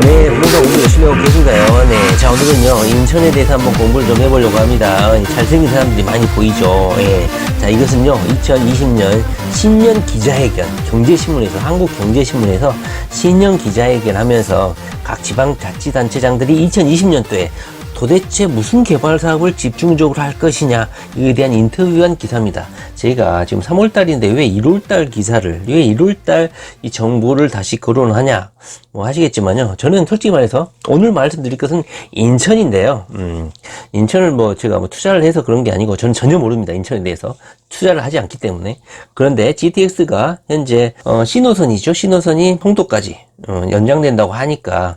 네, 부동산 공부 열심히 하고 계신가요? 네, 자, 오늘은요, 인천에 대해서 한번 공부를 좀 해보려고 합니다. 잘생긴 사람들이 많이 보이죠? 예. 자, 이것은요, 2020년 신년 기자회견, 경제신문에서, 한국경제신문에서 신년 기자회견 하면서 각 지방자치단체장들이 2020년도에 도대체 무슨 개발 사업을 집중적으로 할 것이냐, 이에 대한 인터뷰한 기사입니다. 제가 지금 3월달인데 왜 1월달 기사를, 왜 1월달 이 정보를 다시 거론하냐, 뭐 하시겠지만요. 저는 솔직히 말해서 오늘 말씀드릴 것은 인천인데요. 인천을 제가 투자를 해서 그런 게 아니고 저는 전혀 모릅니다. 인천에 대해서. 투자를 하지 않기 때문에. 그런데 GTX가 현재, C노선이죠. C노선이 송도까지, 연장된다고 하니까,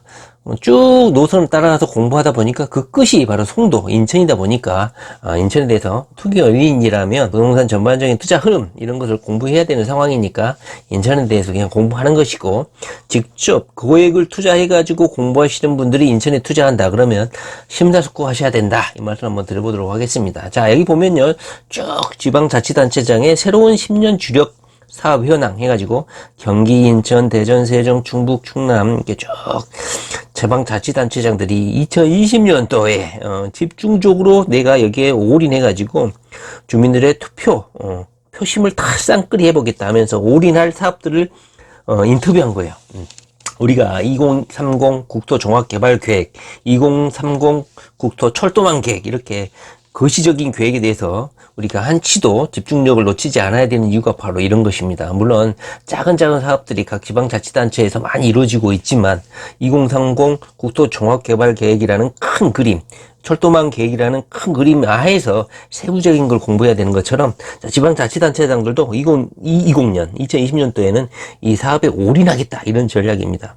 쭉 노선을 따라가서 공부하다 보니까 그 끝이 바로 송도, 인천이다 보니까 인천에 대해서 투기 연인이라면 부동산 전반적인 투자 흐름 이런 것을 공부해야 되는 상황이니까 인천에 대해서 그냥 공부하는 것이고, 직접 고액을 투자해가지고 공부하시는 분들이 인천에 투자한다 그러면 심사숙고하셔야 된다, 이 말씀 한번 드려보도록 하겠습니다. 자, 여기 보면요, 쭉 지방자치단체장의 새로운 10년 주력 사업 현황 해가지고 경기, 인천, 대전, 세종, 충북, 충남 이렇게 쭉 지방자치단체장들이 2020년도에 집중적으로 내가 여기에 올인해가지고 주민들의 투표 표심을 다 쌍끌이 해보겠다 하면서 올인할 사업들을 인터뷰한 거예요. 우리가 2030 국토종합개발계획, 2030 국토철도망 계획, 이렇게 거시적인 계획에 대해서 우리가 한치도 집중력을 놓치지 않아야 되는 이유가 바로 이런 것입니다. 물론 작은 사업들이 각 지방자치단체에서 많이 이루어지고 있지만 2030 국토종합개발계획이라는 큰 그림, 철도망 계획이라는 큰 그림 하에서 세부적인 걸 공부해야 되는 것처럼 지방자치단체장들도 2020년도에는 이 사업에 올인하겠다, 이런 전략입니다.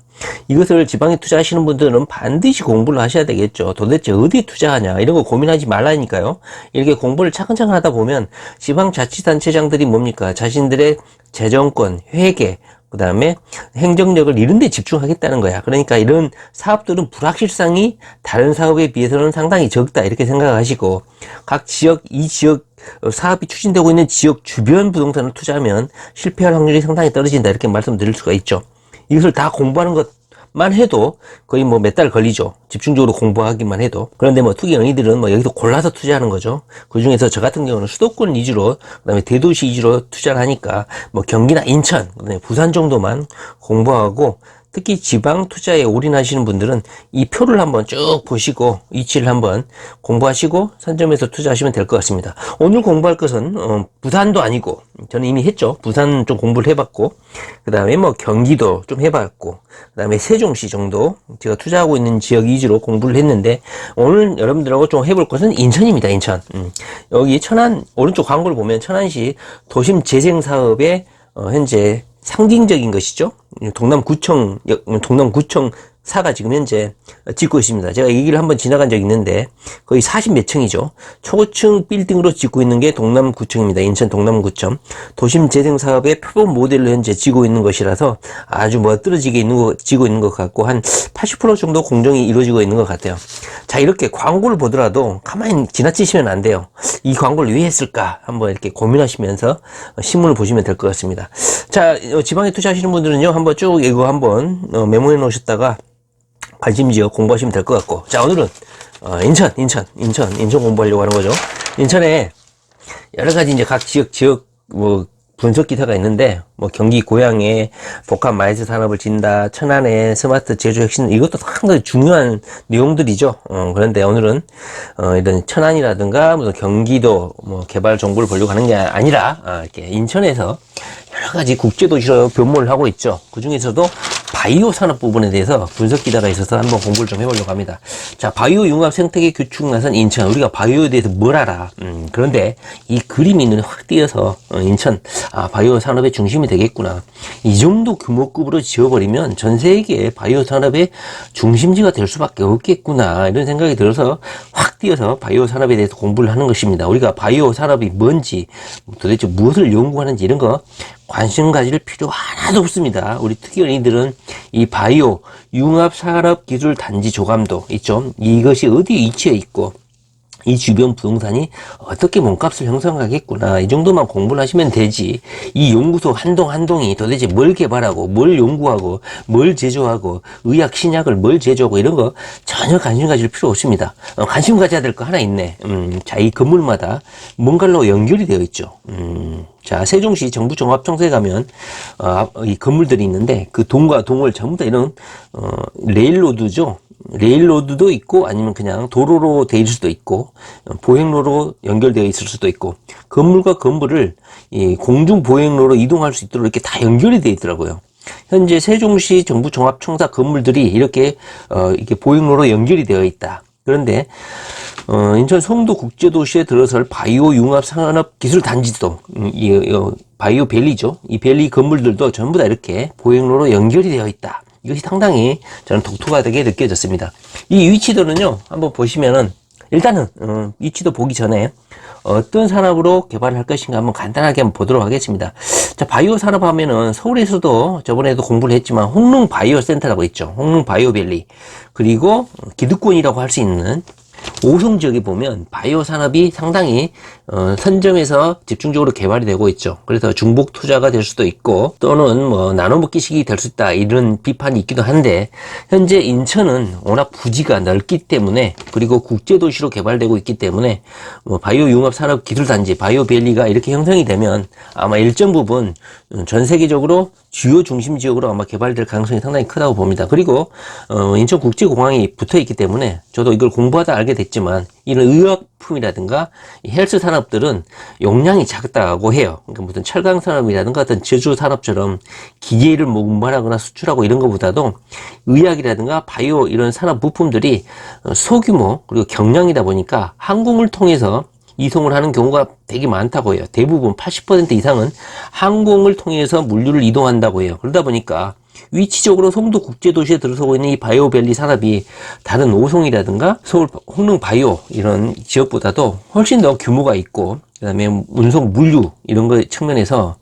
이것을 지방에 투자하시는 분들은 반드시 공부를 하셔야 되겠죠. 도대체 어디에 투자하냐, 이런 거 고민하지 말라니까요. 이렇게 공부를 차근차근 하다 보면 지방자치단체장들이 뭡니까? 자신들의 재정권, 회계, 그 다음에 행정력을 이런 데 집중하겠다는 거야. 그러니까 이런 사업들은 불확실성이 다른 사업에 비해서는 상당히 적다, 이렇게 생각하시고, 각 지역, 이 지역 사업이 추진되고 있는 지역 주변 부동산을 투자하면 실패할 확률이 상당히 떨어진다, 이렇게 말씀드릴 수가 있죠. 이것을 다 공부하는 것만 해도 거의 몇 달 걸리죠. 집중적으로 공부하기만 해도. 그런데 투기 영희들은 여기서 골라서 투자하는 거죠. 그 중에서 저 같은 경우는 수도권 위주로, 그 다음에 대도시 위주로 투자를 하니까 경기나 인천, 그다음에 부산 정도만 공부하고, 특히 지방 투자에 올인하시는 분들은 이 표를 한번 쭉 보시고 위치를 한번 공부하시고 선점해서 투자하시면 될 것 같습니다. 오늘 공부할 것은 부산도 아니고, 저는 이미 했죠. 부산 좀 공부를 해봤고, 그 다음에 경기도 좀 해봤고, 그 다음에 세종시 정도 제가 투자하고 있는 지역 위주로 공부를 했는데, 오늘 여러분들하고 좀 해볼 것은 인천입니다. 인천. 여기 천안, 오른쪽 광고를 보면 천안시 도심 재생 사업에 현재 상징적인 것이죠. 동남구청사가 지금 현재 짓고 있습니다. 제가 이 길을 한번 지나간 적이 있는데 거의 40몇 층이죠. 초고층 빌딩으로 짓고 있는 게 동남구청입니다. 인천 동남구청. 도심재생사업의 표본 모델로 현재 지고 있는 것이라서 아주 멋들어지게 지고 있는 것 같고, 한 80% 정도 공정이 이루어지고 있는 것 같아요. 자, 이렇게 광고를 보더라도 가만히 지나치시면 안 돼요. 이 광고를 왜 했을까 한번 이렇게 고민하시면서 신문을 보시면 될 것 같습니다. 자, 지방에 투자하시는 분들은요, 한번 쭉 이거 한번 메모해 놓으셨다가 관심지역 공부하시면 될 것 같고, 자, 오늘은 인천 공부하려고 하는 거죠. 인천에 여러 가지 이제 각 지역 분석 기사가 있는데, 경기 고양에 복합 마이스 산업을 진다, 천안에 스마트 제조 혁신, 이것도 상당히 중요한 내용들이죠. 그런데 오늘은 이런 천안이라든가 무슨 경기도 개발 정보를 보려고 하는 게 아니라 이렇게 인천에서 여러 가지 국제도시로 변모를 하고 있죠. 그 중에서도 바이오 산업 부분에 대해서 분석 기사가 있어서 한번 공부를 좀 해보려고 합니다. 자, 바이오 융합 생태계 구축 나선 인천. 우리가 바이오에 대해서 뭘 알아? 그런데 이 그림이 눈에 확 띄어서 인천, 바이오 산업의 중심이 되겠구나. 이 정도 규모급으로 지어버리면 전 세계의 바이오 산업의 중심지가 될 수밖에 없겠구나, 이런 생각이 들어서 확 띄어서 바이오 산업에 대해서 공부를 하는 것입니다. 우리가 바이오 산업이 뭔지, 도대체 무엇을 연구하는지 이런 거 관심 가질 필요 하나도 없습니다. 우리 특이연예인들은 이 바이오 융합산업기술단지 조감도 있죠. 이것이 어디에 위치해 있고 이 주변 부동산이 어떻게 몸값을 형성하겠구나. 이 정도만 공부를 하시면 되지. 이 연구소 한 동 한 동이 도대체 뭘 개발하고, 뭘 연구하고, 뭘 제조하고, 의학, 신약을 뭘 제조하고, 이런 거 전혀 관심 가질 필요 없습니다. 관심 가져야 될 거 하나 있네. 자, 이 건물마다 뭔가로 연결이 되어 있죠. 자, 세종시 정부종합청사에 가면, 이 건물들이 있는데, 그 동과 동을 전부 다 이런, 레일로드죠. 레일로드도 있고 아니면 그냥 도로로 되어 있을 수도 있고 보행로로 연결되어 있을 수도 있고 건물과 건물을 이 공중 보행로로 이동할 수 있도록 이렇게 다 연결이 되어 있더라고요. 현재 세종시 정부종합청사 건물들이 이렇게 이렇게 보행로로 연결이 되어 있다. 그런데 인천 송도 국제도시에 들어설 바이오 융합 산업 기술 단지도 바이오 밸리죠. 이 밸리 건물들도 전부 다 이렇게 보행로로 연결이 되어 있다. 이것이 상당히 저는 독특하게 느껴졌습니다. 이 위치도는요, 한번 보시면은, 일단은, 위치도 보기 전에 어떤 산업으로 개발을 할 것인가 한번 간단하게 한번 보도록 하겠습니다. 자, 바이오 산업 하면은 서울에서도 저번에도 공부를 했지만 홍릉 바이오 센터라고 있죠. 홍릉 바이오 밸리. 그리고 기득권이라고 할 수 있는 5성 지역에 보면 바이오 산업이 상당히 선점에서 집중적으로 개발이 되고 있죠. 그래서 중복 투자가 될 수도 있고 또는 뭐 나눠먹기식이 될 수 있다 이런 비판이 있기도 한데 현재 인천은 워낙 부지가 넓기 때문에 그리고 국제도시로 개발되고 있기 때문에 뭐 바이오 융합 산업 기술 단지 바이오 밸리가 이렇게 형성이 되면 아마 일정 부분 전 세계적으로 주요 중심 지역으로 아마 개발될 가능성이 상당히 크다고 봅니다. 그리고 인천국제공항이 붙어 있기 때문에 저도 이걸 공부하다 알게 됐지만 이런 의약품이라든가 헬스 산업들은 용량이 작다고 해요. 그러니까 무슨 철강 산업이라든가 어떤 제조 산업처럼 기계를 뭐 운반하거나 수출하고 이런 것보다도 의학이라든가 바이오 이런 산업 부품들이 소규모 그리고 경량이다 보니까 항공을 통해서 이송을 하는 경우가 되게 많다고 해요. 대부분 80% 이상은 항공을 통해서 물류를 이동한다고 해요. 그러다 보니까 위치적으로 송도 국제도시에 들어서고 있는 이 바이오밸리 산업이 다른 오송이라든가 서울 홍릉 바이오 이런 지역보다도 훨씬 더 규모가 있고 그다음에 운송 물류 이런 거 측면에서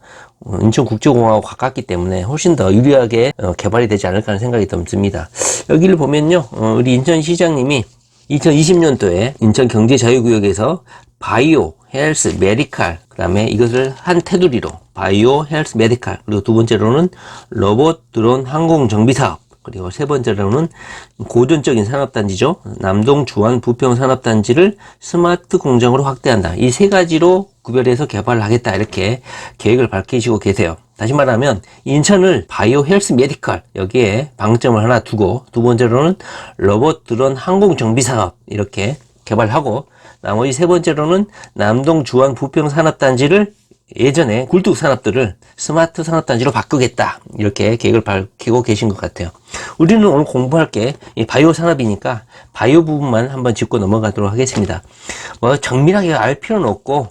인천국제공항하고 가깝기 때문에 훨씬 더 유리하게 개발이 되지 않을까 하는 생각이 듭니다. 여기를 보면요, 우리 인천시장님이 2020년도에 인천경제자유구역에서 바이오, 헬스, 메디칼, 그 다음에 이것을 한 테두리로 바이오, 헬스, 메디칼, 그리고 두 번째로는 로봇, 드론, 항공 정비 사업, 그리고 세 번째로는 고전적인 산업단지죠. 남동 주안 부평 산업단지를 스마트 공장으로 확대한다. 이 세 가지로 구별해서 개발을 하겠다 이렇게 계획을 밝히시고 계세요. 다시 말하면 인천을 바이오, 헬스, 메디칼 여기에 방점을 하나 두고 두 번째로는 로봇, 드론, 항공 정비 사업 이렇게 개발하고 나머지 세 번째로는 남동 주안 부평 산업단지를 예전에 굴뚝 산업들을 스마트 산업단지로 바꾸겠다 이렇게 계획을 밝히고 계신 것 같아요. 우리는 오늘 공부할 게 바이오 산업이니까 바이오 부분만 한번 짚고 넘어가도록 하겠습니다. 뭐 정밀하게 알 필요는 없고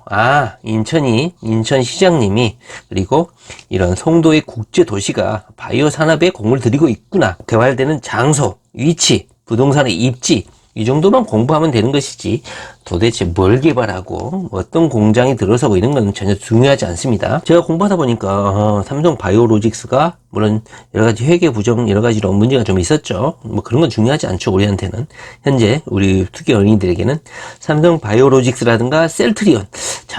인천시장님이 그리고 이런 송도의 국제도시가 바이오 산업에 공을 들이고 있구나. 개발되는 장소, 위치, 부동산의 입지 이 정도만 공부하면 되는 것이지 도대체 뭘 개발하고 어떤 공장이 들어서고 이런 건 전혀 중요하지 않습니다. 제가 공부하다 보니까 삼성 바이오로직스가 물론 여러 가지 회계 부정 여러 가지로 문제가 좀 있었죠. 뭐 그런 건 중요하지 않죠. 우리한테는 현재 우리 특히 어린이들에게는 삼성 바이오로직스라든가 셀트리온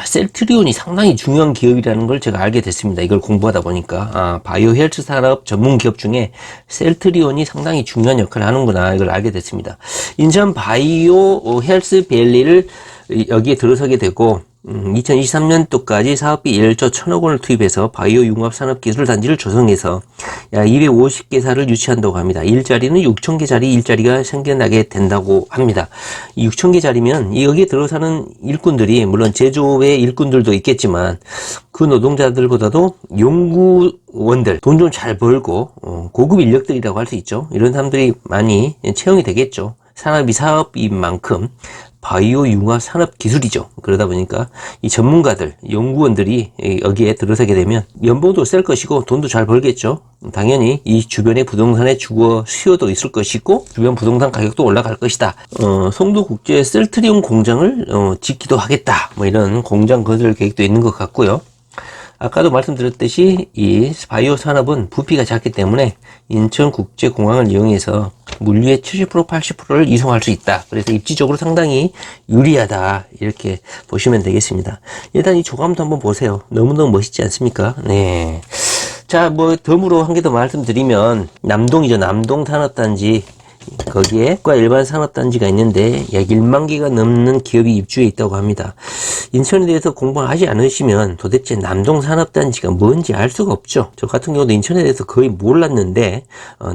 셀트리온이 상당히 중요한 기업이라는 걸 제가 알게 됐습니다. 이걸 공부하다 보니까 바이오 헬스 산업 전문 기업 중에 셀트리온이 상당히 중요한 역할을 하는구나 이걸 알게 됐습니다. 인천 바이오 헬스 밸리를 여기에 들어서게 되고 2023년도까지 사업비 1조 1천억 원을 투입해서 바이오 융합 산업 기술 단지를 조성해서 약 250개사를 유치한다고 합니다. 일자리는 6,000개짜리 일자리가 생겨나게 된다고 합니다. 이 6,000개짜리면 여기에 들어서는 일꾼들이 물론 제조업의 일꾼들도 있겠지만 그 노동자들보다도 연구원들 돈 좀 잘 벌고 고급 인력들이라고 할 수 있죠. 이런 사람들이 많이 채용이 되겠죠. 산업이 사업인 만큼 바이오 융합 산업 기술이죠. 그러다 보니까 이 전문가들, 연구원들이 여기에 들어서게 되면 연봉도 셀 것이고 돈도 잘 벌겠죠. 당연히 이 주변의 부동산의 주거 수요도 있을 것이고 주변 부동산 가격도 올라갈 것이다. 송도국제 셀트리온 공장을 짓기도 하겠다. 뭐 이런 공장 건설 계획도 있는 것 같고요. 아까도 말씀드렸듯이 이 바이오 산업은 부피가 작기 때문에 인천국제공항을 이용해서 물류의 70% 80%를 이송할 수 있다. 그래서 입지적으로 상당히 유리하다. 이렇게 보시면 되겠습니다. 일단 이 조감도 한번 보세요. 너무너무 멋있지 않습니까? 네. 자, 뭐 덤으로 한 개 더 말씀드리면 남동이죠. 남동 산업단지. 거기에 과 일반 산업단지가 있는데 약 1만 개가 넘는 기업이 입주해 있다고 합니다. 인천에 대해서 공부를 하지 않으시면 도대체 남동 산업단지가 뭔지 알 수가 없죠. 저 같은 경우도 인천에 대해서 거의 몰랐는데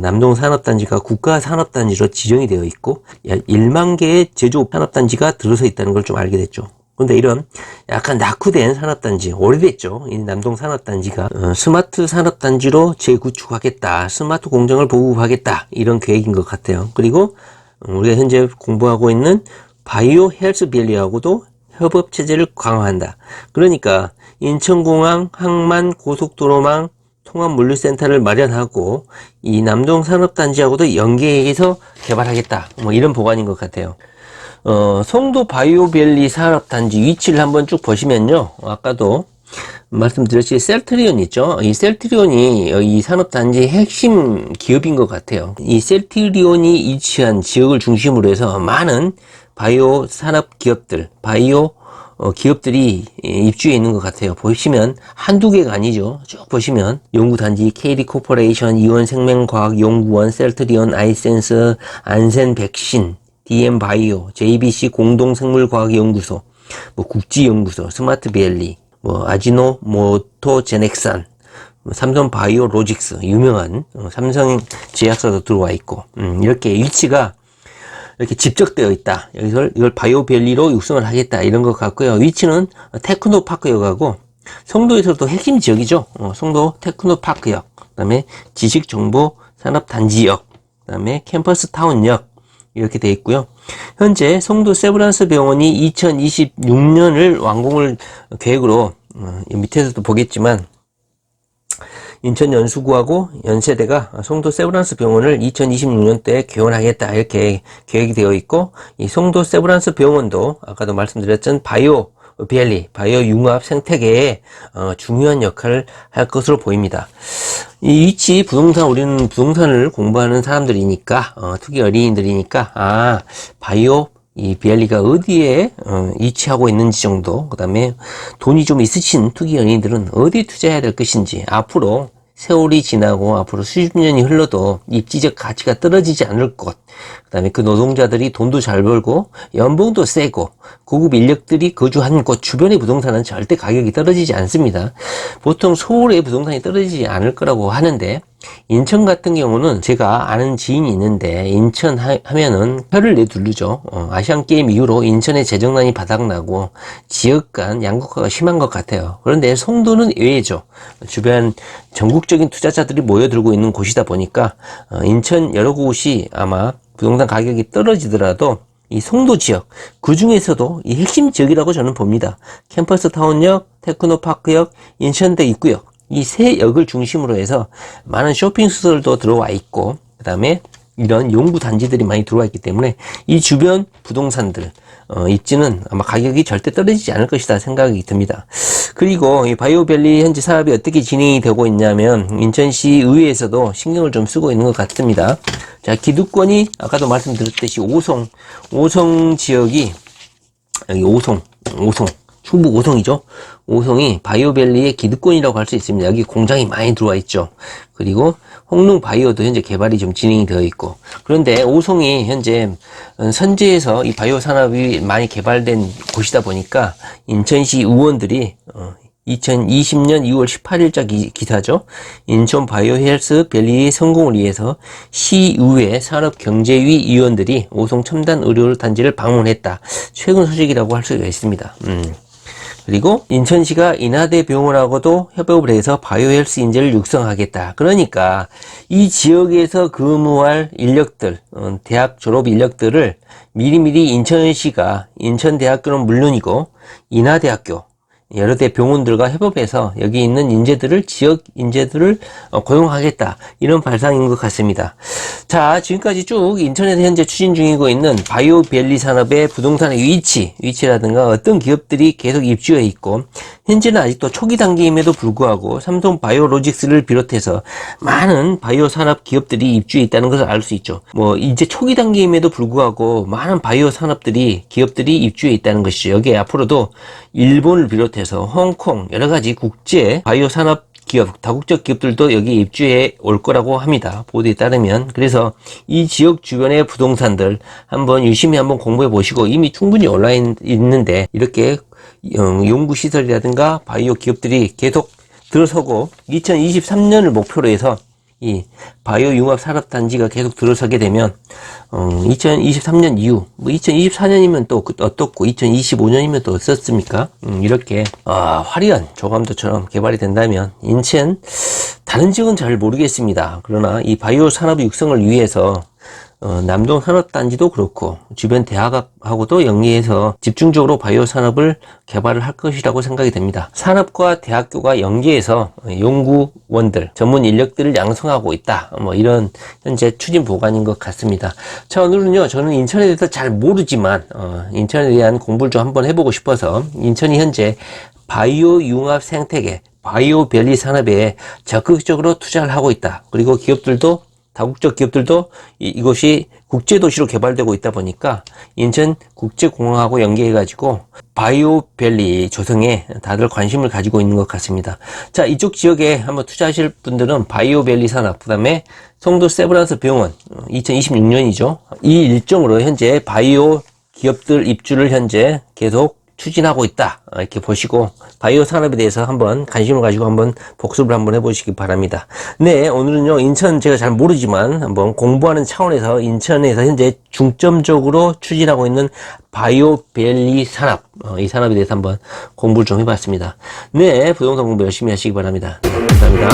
남동 산업단지가 국가 산업단지로 지정이 되어 있고 약 1만 개의 제조 산업단지가 들어서 있다는 걸 좀 알게 됐죠. 그런데 이런 약간 낙후된 산업단지, 오래됐죠. 이 남동 산업단지가 스마트 산업단지로 재구축하겠다, 스마트 공장을 보급하겠다, 이런 계획인 것 같아요. 그리고 우리가 현재 공부하고 있는 바이오 헬스밸리하고도 협업 체제를 강화한다. 그러니까 인천공항, 항만, 고속도로망, 통합물류센터를 마련하고 이 남동 산업단지하고도 연계해서 개발하겠다. 뭐 이런 보관인 것 같아요. 송도 바이오밸리 산업단지 위치를 한번 쭉 보시면요. 아까도 말씀드렸지 셀트리온 있죠. 이 셀트리온이 이 산업단지의 핵심 기업인 것 같아요. 이 셀트리온이 위치한 지역을 중심으로 해서 많은 바이오 산업 기업들, 바이오 기업들이 입주해 있는 것 같아요. 보시면 한두 개가 아니죠. 쭉 보시면 연구단지, KD 코퍼레이션, 이원생명과학연구원, 셀트리온, 아이센스, 안센 백신, DM바이오, JBC 공동생물과학연구소, 뭐 국지연구소, 스마트밸리, 뭐 아지노모토 제넥산, 삼성바이오로직스, 유명한 삼성제약사도 들어와 있고, 이렇게 위치가 이렇게 집적되어 있다. 여기서 이걸 바이오밸리로 육성을 하겠다. 이런 것 같고요. 위치는 테크노파크역하고 송도에서도 핵심 지역이죠. 송도 테크노파크역, 그 다음에 지식정보산업단지역, 그 다음에 캠퍼스타운역, 이렇게 돼 있고요. 현재 송도 세브란스 병원이 2026년을 완공을 계획으로 밑에서도 보겠지만 인천연수구하고 연세대가 송도 세브란스 병원을 2026년대에 개원하겠다 이렇게 계획이 되어 있고 이 송도 세브란스 병원도 아까도 말씀드렸던 바이오 밸리, 바이오 융합 생태계에 중요한 역할을 할 것으로 보입니다. 이 위치 부동산 우리는 부동산을 공부하는 사람들이니까 투기 어린이들이니까 바이오 이 밸리가 어디에 위치하고 있는지 정도, 그 다음에 돈이 좀 있으신 투기 연인들은 어디에 투자해야 될 것인지, 앞으로 세월이 지나고 앞으로 수십 년이 흘러도 입지적 가치가 떨어지지 않을 것, 그 다음에 그 노동자들이 돈도 잘 벌고 연봉도 세고 고급 인력들이 거주한 곳 주변의 부동산은 절대 가격이 떨어지지 않습니다. 보통 서울의 부동산이 떨어지지 않을 거라고 하는데 인천 같은 경우는 제가 아는 지인이 있는데 인천 하면은 혀를 내두르죠. 아시안게임 이후로 인천의 재정난이 바닥나고 지역 간 양극화가 심한 것 같아요. 그런데 송도는 의외죠. 주변 전국적인 투자자들이 모여들고 있는 곳이다 보니까 인천 여러 곳이 아마 부동산 가격이 떨어지더라도 이 송도 지역, 그 중에서도 이 핵심 지역이라고 저는 봅니다. 캠퍼스타운역, 테크노파크역, 인천대 입구역, 이 세 역을 중심으로 해서 많은 쇼핑시설도 들어와 있고, 그 다음에 이런 연구단지들이 많이 들어와 있기 때문에 이 주변 부동산들 입지는 아마 가격이 절대 떨어지지 않을 것이다 생각이 듭니다. 그리고 이 바이오밸리 현재 사업이 어떻게 진행이 되고 있냐면 인천시 의회에서도 신경을 좀 쓰고 있는 것 같습니다. 자, 기득권이 아까도 말씀드렸듯이 오송 지역이 여기 오송 충북 오송이죠. 오송이 바이오밸리의 기득권이라고 할 수 있습니다. 여기 공장이 많이 들어와 있죠. 그리고 홍릉 바이오도 현재 개발이 좀 진행이 되어 있고, 그런데 오송이 현재 선제에서 이 바이오 산업이 많이 개발된 곳이다 보니까 인천시 의원들이 2020년 2월 18일자 기사죠. 인천 바이오 헬스 밸리의 성공을 위해서 시의회 산업경제위 위원들이 오송 첨단 의료 단지를 방문했다. 최근 소식이라고 할 수가 있습니다. 그리고 인천시가 인하대 병원하고도 협업을 해서 바이오헬스 인재를 육성하겠다. 그러니까 이 지역에서 근무할 인력들, 대학 졸업 인력들을 미리미리 인천시가 인천대학교는 물론이고 인하대학교, 여러 대 병원들과 협업해서 여기 있는 인재들을, 지역 인재들을 고용하겠다. 이런 발상인 것 같습니다. 자, 지금까지 쭉 인천에서 현재 추진 중이고 있는 바이오밸리 산업의 부동산의 위치라든가 어떤 기업들이 계속 입주해 있고, 현재는 아직도 초기 단계임에도 불구하고 삼성 바이오로직스를 비롯해서 많은 바이오 산업 기업들이 입주해 있다는 것을 알 수 있죠. 이제 초기 단계임에도 불구하고 많은 바이오 산업들이, 기업들이 입주해 있다는 것이죠. 여기에 앞으로도 일본을 비롯해서 홍콩, 여러 가지 국제 바이오 산업 기업, 다국적 기업들도 여기 입주해 올 거라고 합니다. 보도에 따르면. 그래서 이 지역 주변의 부동산들 유심히 한번 공부해 보시고, 이미 충분히 올라 있는데 이렇게 연구시설이라든가 바이오 기업들이 계속 들어서고 2023년을 목표로 해서 이 바이오 융합 산업단지가 계속 들어서게 되면 2023년 이후 2024년이면 또 어떻고 2025년이면 또 어떻습니까? 이렇게 화려한 조감도처럼 개발이 된다면 인천, 다른 지역은 잘 모르겠습니다. 그러나 이 바이오 산업 육성을 위해서 남동 산업단지도 그렇고 주변 대학하고도 연계해서 집중적으로 바이오 산업을 개발을 할 것이라고 생각이 됩니다. 산업과 대학교가 연계해서 연구원들, 전문 인력들을 양성하고 있다. 이런 현재 추진 보관인 것 같습니다. 자, 오늘은요, 저는 인천에 대해서 잘 모르지만 인천에 대한 공부를 좀 한번 해보고 싶어서 인천이 현재 바이오 융합 생태계, 바이오밸리 산업에 적극적으로 투자를 하고 있다. 그리고 기업들도, 다국적 기업들도 이곳이 국제도시로 개발되고 있다 보니까 인천 국제공항하고 연계해가지고 바이오밸리 조성에 다들 관심을 가지고 있는 것 같습니다. 자, 이쪽 지역에 한번 투자하실 분들은 바이오밸리 산업, 그 다음에 송도 세브란스 병원, 2026년이죠. 이 일정으로 현재 바이오 기업들 입주를 현재 계속 추진하고 있다. 이렇게 보시고 바이오 산업에 대해서 한번 관심을 가지고 한번 복습을 한번 해보시기 바랍니다. 네, 오늘은요, 인천 제가 잘 모르지만 한번 공부하는 차원에서 인천에서 현재 중점적으로 추진하고 있는 바이오밸리 산업, 이 산업에 대해서 한번 공부를 좀 해봤습니다. 네, 부동산 공부 열심히 하시기 바랍니다. 네, 감사합니다.